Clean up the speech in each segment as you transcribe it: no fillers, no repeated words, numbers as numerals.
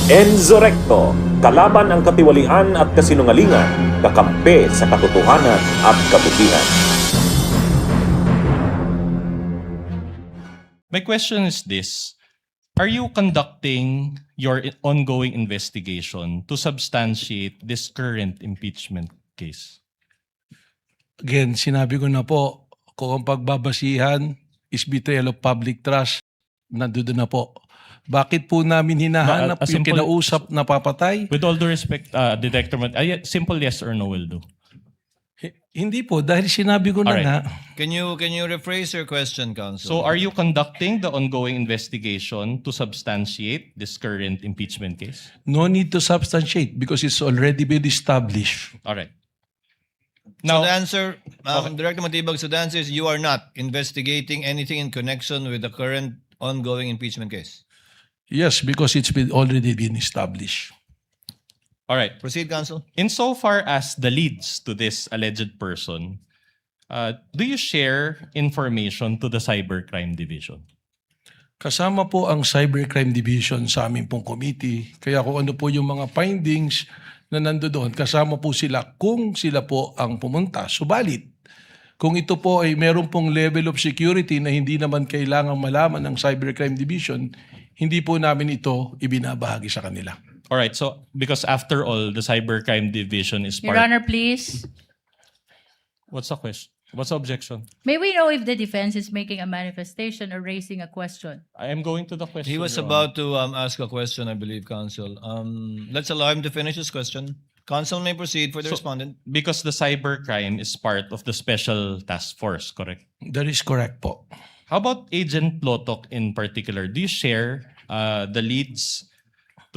Enzo Recto, kalaban ang katiwalian at kasinungalingan, kakampi sa katotohanan at kabutihan. My question is this. Are you conducting your ongoing investigation to substantiate this current impeachment case? Again, sinabi ko na po, kung ang pagbabasihan is betrayal of public trust, nandoon na po. Bakit po namin hinahanap A yung simple- kinausap na papatay? With all due respect, Detector, simple yes or no will do. Hindi po, dahil sinabi ko na Alright. nga, Can you rephrase your question, Counsel? So are you conducting the ongoing investigation to substantiate this current impeachment case? no need to substantiate because it's already been established. All right. So Now, the answer, Director Matibag, so the answer is you are not investigating anything in connection with the current ongoing impeachment case. Yes, because it's been already been established. all right. Proceed, Counsel. Insofar as the leads to this alleged person, do you share information to the Cybercrime Division? Kasama po ang Cybercrime Division sa aming pong committee. Kaya kung ano po yung mga findings na nandoon, kasama po sila kung sila po ang pumunta. Subalit, kung ito po ay meron pong level of security na hindi naman kailangang malaman ng Cybercrime Division, hindi po namin ito ibinabahagi sa kanila. All right. So because after all, the Cybercrime Division is Your part. Honor, please. What's the question? What's the objection? May we know if the defense is making a manifestation or raising a question? I am going to the question. He was Your Honor. about to ask a question, I believe, Counsel. Let's allow him to finish his question. Counsel may proceed for the respondent. Because the cybercrime is part of the special task force, correct? That is correct po. How about Agent Plotok in particular? Do you share the leads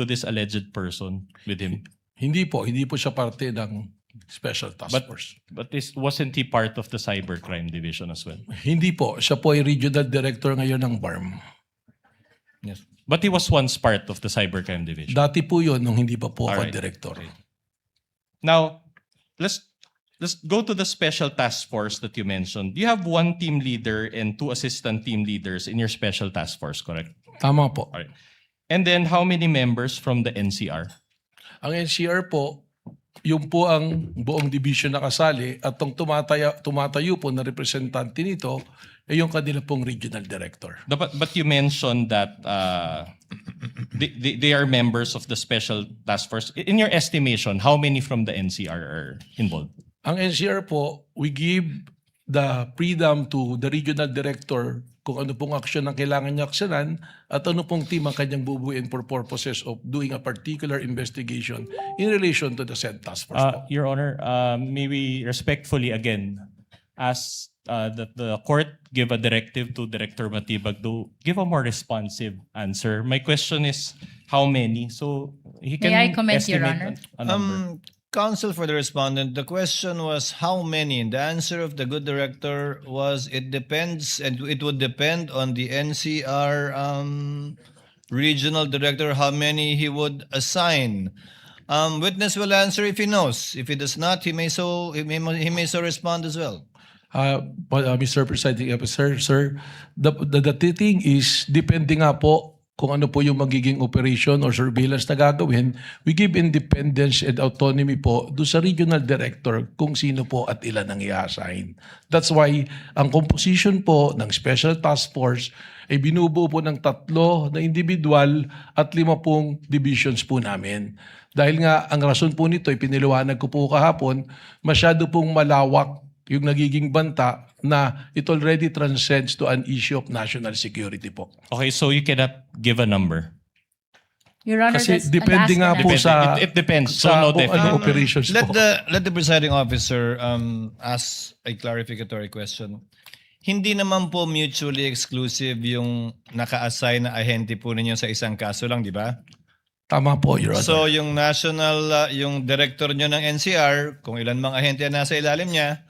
to this alleged person with him? Hindi po siya parte ng Special Task But- Force. But wasn't he part of the cybercrime division as well? Hindi po, siya po ay Regional Director ngayon ng BARM. Yes. But he was once part of the cybercrime division. Dati po yun nung hindi pa po ako Alright. Director. Okay. Now, let's go to the special task force that you mentioned. You have one team leader and two assistant team leaders in your special task force, correct? Tama po. All right. And then how many members from the NCR? Ang NCR po, yung po ang buong division na kasali at ang tumatayo po na representante nito ay yung kanila pong regional director. But you mentioned that they are members of the special task force. In your estimation, how many from the NCR are involved? Ang NCR po, we give the freedom to the regional director kung ano pong aksyon ang kailangan niya aksyonan at ano pong team ang kanyang bubuin for purposes of doing a particular investigation in relation to the said task force po. Your Honor, may we respectfully again ask that the court give a directive to Director Matibag to give a more responsive answer. My question is how many? So he can May I comment, Your estimate Honor? a number. Counsel for the respondent, the question was how many? And the answer of the good director was it depends, and it would depend on the NCR regional director how many he would assign. Witness will answer if he knows. If he does not, he may so respond as well. Mr. Presiding Officer, sir, the thing is, depende nga po kung ano po yung magiging operation or surveillance na gagawin, we give independence and autonomy po do sa regional director kung sino po at ilan ang i-assign. That's why ang composition po ng Special Task Force ay binubuo po ng 3 na individual at 5 pong divisions po namin. Dahil nga ang rason po nito ay piniliwanag ko po kahapon, masyado pong malawak yung nagiging banta na it already transcends to an issue of national security po. Okay, so you cannot give a number. Your Honor, Kasi just depende nga po Depende. sa It depends. So sa no kung definite. ano operations Let po. the presiding officer ask a clarificatory question. Hindi naman po mutually exclusive yung naka-assign na ahente po ninyo sa isang kaso lang, di ba? Tama po, Your Honor. So yung national, yung director nyo ng NCR, kung ilan mang ahente ang nasa ilalim niya,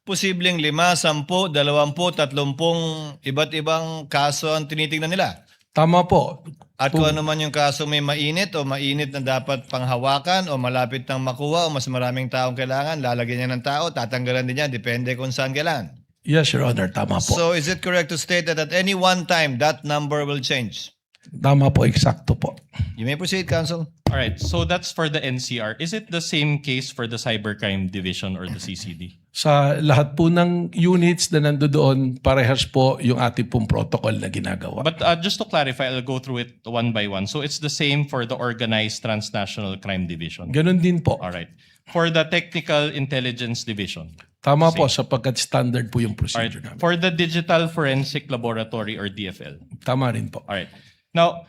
posibleng 5, 10, 20, 30 iba't ibang kaso ang tinitingnan nila. Tama po. At kung ano man yung kaso may mainit o mainit na dapat panghawakan o malapit nang makuha o mas maraming taong kailangan, lalagyan niya ng tao, tatanggalan din niya, depende kung saan kailangan. Yes, Your Honor. Tama po. So is it correct to state that at any one time, that number will change? Tama po. Eksakto po. You may proceed, Counsel. All right, so that's for the NCR. Is it the same case for the Cybercrime Division or the CCD? Sa lahat po ng units na nandoon, parehas po yung ating pong protocol na ginagawa. But just to clarify, I'll go through it one by one. So it's the same for the Organized Transnational Crime Division. Ganun din po. All right. For the Technical Intelligence Division. Tama po sapagkat standard po yung All right. procedure namin. For the Digital Forensic Laboratory or DFL. Tama rin po. All right. Now,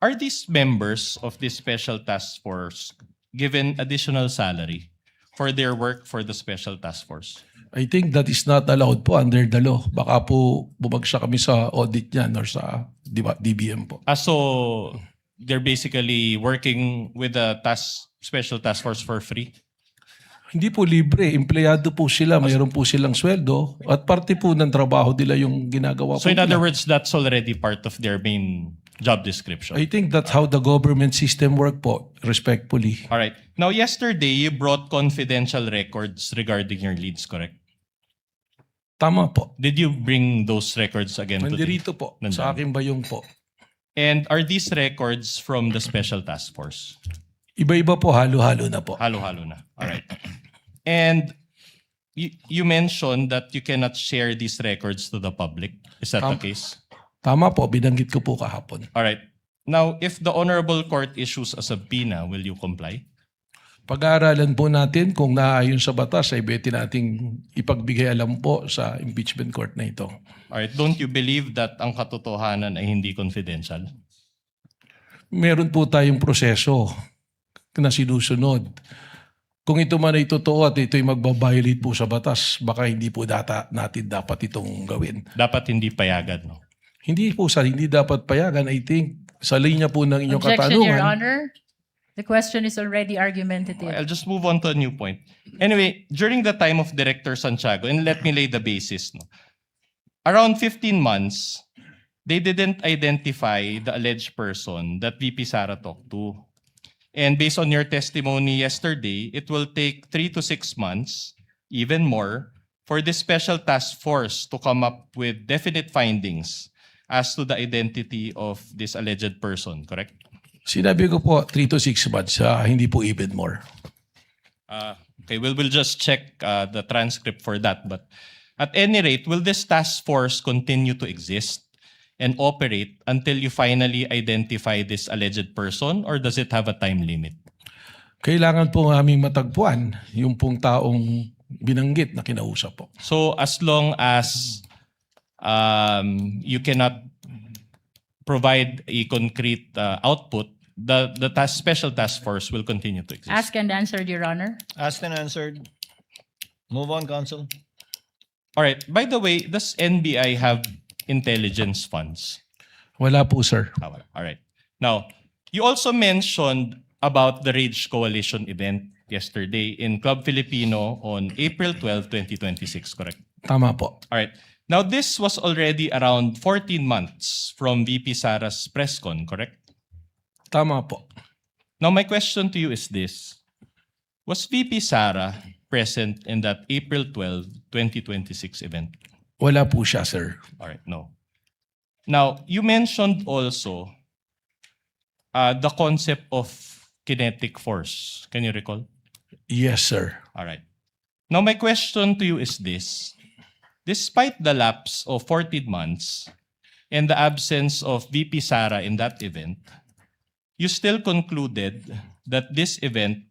are these members of this special task force given additional salary for their work for the special task force? I think that is not allowed po under the law. Baka po bumagsak kami sa audit niyan or sa DBM po. So they're basically working with the special task force for free? Hindi po libre. Empleyado po sila. Mayroon po silang sweldo. At parte po ng trabaho nila yung ginagawa So po in other nila. words, that's already part of their main job description. I think that's how the government system work po, respectfully. All right. Now, yesterday, you brought confidential records regarding your leads, correct? Tama po. Did you bring those records again today? Nandirito po. Nandyan. Sa aking bayong po. And are these records from the special task force? Iba-iba po, halo-halo na po. Halo-halo na. All right. And you mentioned that you cannot share these records to the public. Is that the case? Tama po, binanggit ko po kahapon. All right. Now, if the Honorable Court issues a subpoena, will you comply? Pag-aaralan po natin kung naayon sa batas ay beti nating ipagbigay alam po sa impeachment court na ito. All right. Don't you believe that ang katotohanan ay hindi confidential? Meron po tayong proseso na sinusunod. Kung ito man ay totoo at ito'y magbabiolate po sa batas, baka hindi po natin dapat itong gawin. Dapat hindi payagan, no? Hindi po hindi dapat payagan. I think sa linya po ng inyong Objection, Your katanungan. Honor. The question is already argumentative. I'll just move on to a new point. Anyway, during the time of Director Santiago, and let me lay the basis, no? Around 15 months, they didn't identify the alleged person that VP Sara talked to. And based on your testimony yesterday, it will take 3 to 6 months, even more, for this special task force to come up with definite findings as to the identity of this alleged person, correct? Sinabi ko po 3 to 6 months, hindi po even more. Okay, we'll just check the transcript for that. But at any rate, will this task force continue to exist and operate until you finally identify this alleged person, or does it have a time limit? Kailangan po aming matagpuan yung pong taong binanggit na kinausap po. So as long as you cannot provide a concrete output, the special task force will continue to exist. Asked and answered, Your Honor. Asked and answered. Move on, Counsel. All right. By the way, does NBI have intelligence funds? Wala po, sir. All right. Now, you also mentioned about the Rage Coalition event yesterday in Club Filipino on April 12, 2026, correct? Tama po. All right. Now, this was already around 14 months from VP Sara's press con, correct? Tama po. Now, my question to you is this. Was VP Sara present in that April 12, 2026 event? Wala po siya, sir. All right, no. Now, you mentioned also the concept of kinetic force. Can you recall? Yes, sir. All right. Now, my question to you is this. Despite the lapse of 14 months and the absence of VP Sara in that event, you still concluded that this event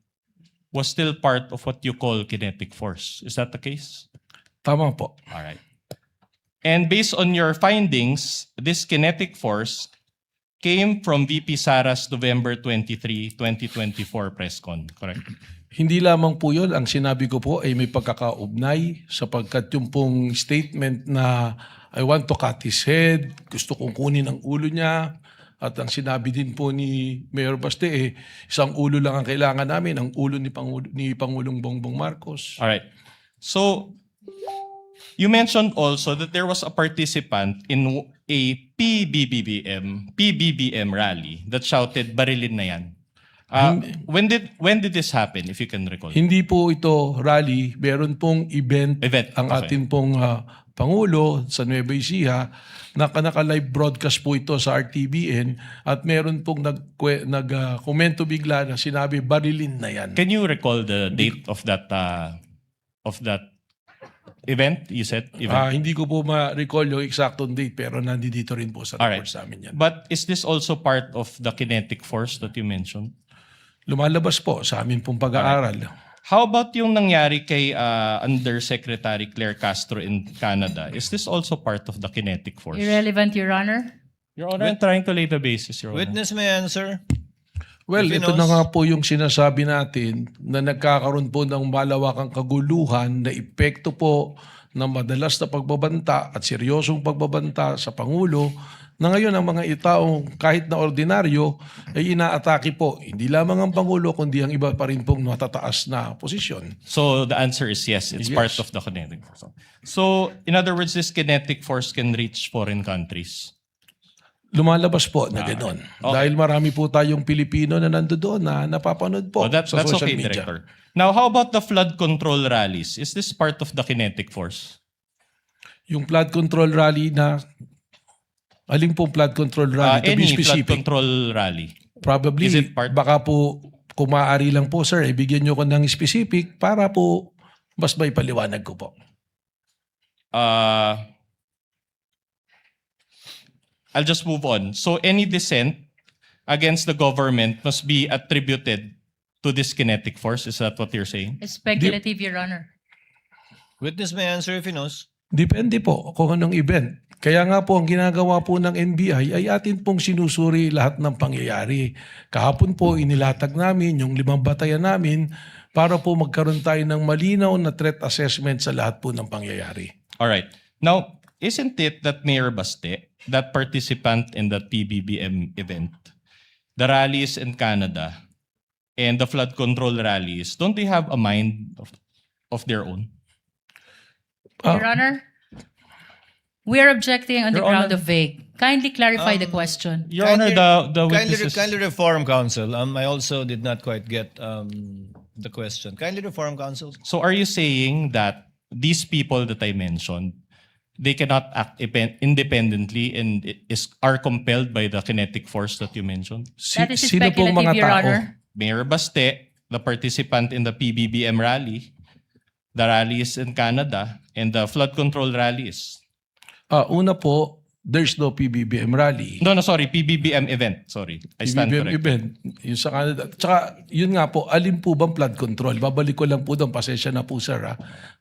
was still part of what you call kinetic force. Is that the case? Tama po. All right. And based on your findings, this kinetic force came from VP Sara's November 23, 2024 press con, correct? Hindi lamang po yun. Ang sinabi ko po ay may pagkakaugnay sapagkat yung pong statement na I want to cut his head, gusto kong kunin ang ulo niya. At ang sinabi din po ni Mayor Baste, isang ulo lang ang kailangan namin, ang ulo ni Pangulong Bongbong Marcos. All right. So, you mentioned also that there was a participant in a PBBM rally that shouted, "Barilin na yan." When did this happen, if you can recall? Hindi po ito rally, meron pong event, Event, ang okay. atin pong Pangulo sa Nueva Ecija, naka-live broadcast po ito sa RTBN at meron pong nag-komento bigla na sinabi, barilin na yan. Can you recall the date of that event? You said event. Hindi ko po ma-recall yung exactong date pero nandito rin po sa Alright. report sa amin yan. But is this also part of the kinetic force that you mentioned? Lumalabas po sa amin pong pag-aaral. How about yung nangyari kay Undersecretary Claire Castro in Canada? Is this also part of the kinetic force? Irrelevant, Your Honor. Your Honor, I'm trying to lay the basis, Your Honor. Witness may answer. Well, If he ito na knows. nga po yung sinasabi natin na nagkakaroon po ng malawakang kaguluhan na epekto po ng madalas na pagbabanta at seryosong pagbabanta sa Pangulo na ngayon ang mga itaong kahit na ordinaryo ay inaatake po. Hindi lamang ang Pangulo kundi ang iba pa rin pong matataas na posisyon. So the answer is yes, it's Yes. part of the kinetic force. So in other words, this kinetic force can reach foreign countries. Lumalabas po na gano'n. Okay. Dahil marami po tayong Pilipino na nandoon na napapanood po Oh, sa that's social okay, media. Director. Now, how about the flood control rallies? Is this part of the kinetic force? Yung flood control rally na, aling pong flood control rally, to be Any flood specific. control rally? Probably, Is it part- baka po, kung maaari lang po sir, ibigyan nyo ko ng specific para po mas may paliwanag ko po. I'll just move on. So any dissent against the government must be attributed to this kinetic force. Is that what you're saying? It's speculative, Your Honor. Witness may answer if he knows. Depende po kung anong event. Kaya nga po ang ginagawa po ng NBI ay atin pong sinusuri lahat ng pangyayari. Kahapon po inilatag namin yung 5 batayan namin para po magkaroon tayo ng malinaw na threat assessment sa lahat po ng pangyayari. All right. Now, isn't it that Mayor Baste, that participant in that PBBM event, the rallies in Canada, and the flood control rallies, don't they have a mind of their own? Your Honor, we are objecting on the Your ground Honor. of vague. Kindly clarify the question. Your Honor, the witnesses... Kindly reform, counsel. I also did not quite get the question. Kindly reform, counsel. So are you saying that these people that I mentioned, they cannot act independently and are compelled by the kinetic force that you mentioned? That is Sino pong speculative, mga Your tao? Honor. Mayor Baste, the participant in the PBBM rally, the rallies in Canada, and the flood control rallies. Una po, there's no PBBM rally. No, sorry, PBBM event. Sorry, I stand PBBM corrected. event, yung sa Canada. Tsaka, yun nga po, alin po bang flood control? Babalik ko lang po doon, pasensya na po sir,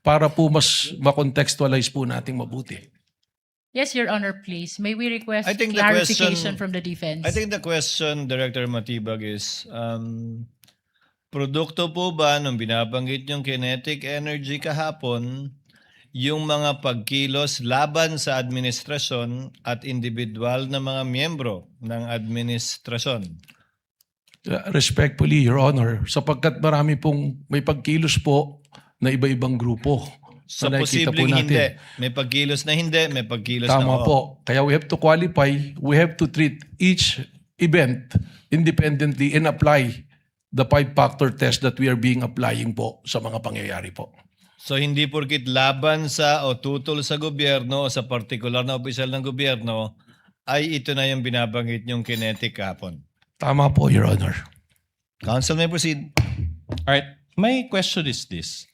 para po mas makontextualize po nating mabuti. Yes, Your Honor, please. May we request I think the clarification question- from the defense? I think the question, Director Matibag, is produkto po ba nung binabanggit yung kinetic energy kahapon yung mga pagkilos laban sa administrasyon at individual na mga miyembro ng administrasyon? Respectfully, Your Honor, sapagkat marami pong may pagkilos po na iba-ibang grupo. So na nakikita po posibleng natin. hindi. May pagkilos na hindi, may pagkilos na Tama oo. po. Kaya we have to qualify, we have to treat each event independently and apply the 5-factor test that we are being applying po sa mga pangyayari po. So hindi porkit laban sa o tutol sa gobyerno o sa partikular na opisyal ng gobyerno ay ito na yung binabanggit yung kinetic kahapon. Tama po, Your Honor. Counsel may proceed. All right, my question is this.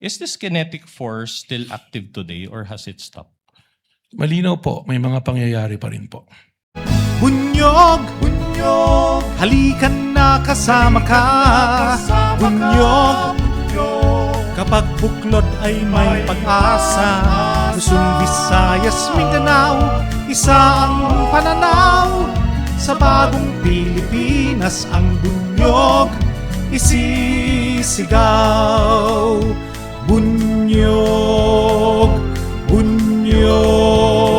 Is this kinetic force still active today or has it stopped? Malinaw po, may mga pangyayari pa rin po. Bunyog, bunyog, halikan na kasama ka. Bunyog, kapag buklod ay may pag-asa. Luzon, Visayas, Mindanao, isa ang pananaw. Sa bagong Pilipinas ang bunyog isisigaw. Bunyog, bunyog.